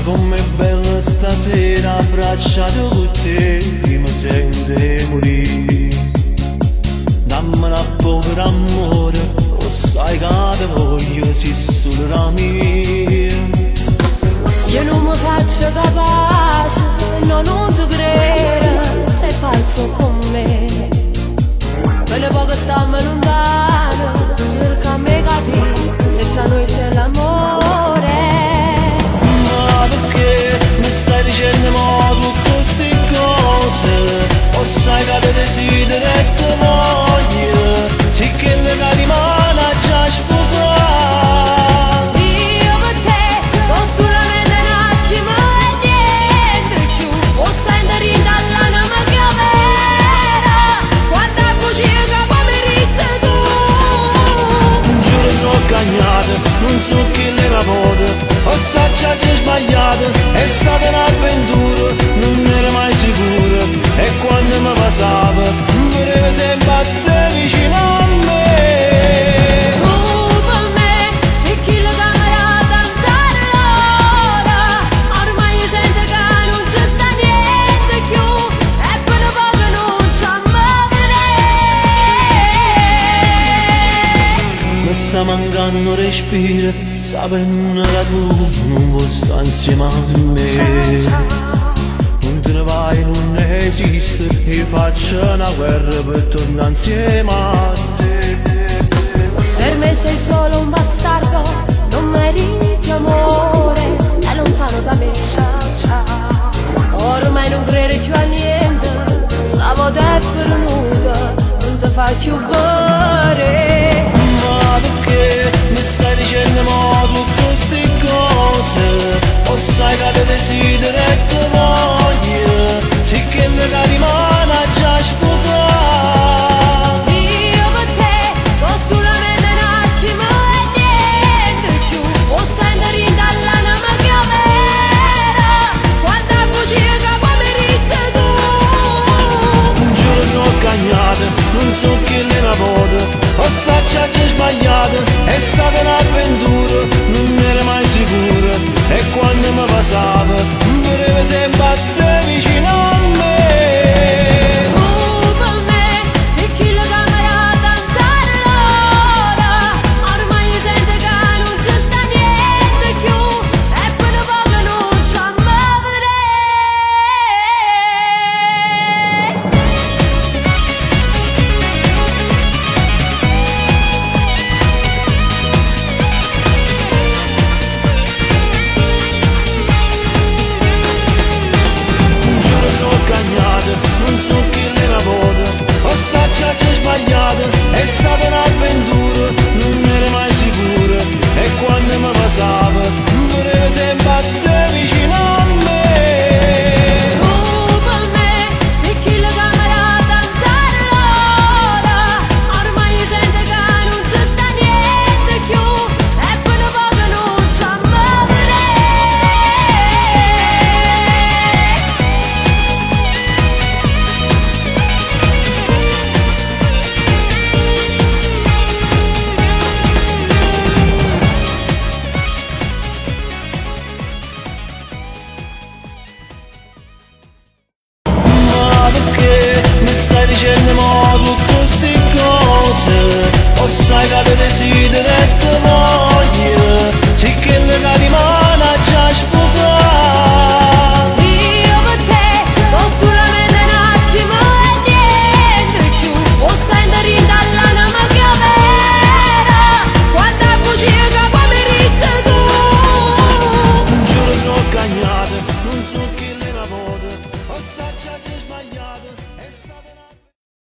com'è bella stasera abbracciato con te, mi sente morire. Dammi una povera amore, lo sai che te voglio, si solo la mia. Io non mi faccio capace, no, non ti credo, sei falso con me. Quelle poche stiamo lontane, cerca me capire se tra noi c'è l'amore. Ma perché mi stai dicendo mo tutte queste cose? O sai che te desidero e te voglio, sì che le cari mano già sposare. Io con te sto solamente un attimo e niente più. O stai dall'anima che vera, quanta bugia che poi mi ritti tu. Giuro sono cagnato, non so chi le rapporta, ho assaggiato e sbagliato, è stata un'avventura, non ero mai sicuro, e quando mi passava, volevo sempre a te vicino a me. Tu per me sei chi lo camerata allora, ormai sento che non ci sta niente più, e per poco non ci amare. Mi sta mancando respiro, sapendo che tu non vuoi stare insieme a me. Non te ne vai, non esiste, io faccio una guerra per tornare insieme a te. Per me sei solo un bastardo, non meriti amore, stai lontano da me. Ormai non credi più a niente, stavo te perduta, non ti fai più vedere. Ma perché mi stai dicendo mo tutte queste cose? O sai che te desidero e te voglio, sì che le cari mano già sposare. Io con te sto solamente un attimo e niente più. O stai dall'anima che vera, quanta bugia che poi mi ritti tu. Giuro sono cagnato, non so chi le rapporta, ho assaggiato e sbagliato, è stata un'avventura, non ero mai sicuro, e quando mi passava, volevo sempre a te vicino a me. Tu per me sei chi lo camerata allora, ormai sento che non ci sta niente più, e per poco non ci amare. Giuro sono cagnato, non so chi le rapporta, ho assaggiato e sbagliato, è stata un'avventura, non ero mai sicuro, e quando mi passava, volevo sempre a te vicino a me. Tu per me sei chi lo camerata allora, ormai sento che non ci sta niente più, e per poco non ci amare. Ma perché mi stai dicendo mo tutte queste cose? O sai che te desidero e te voglio,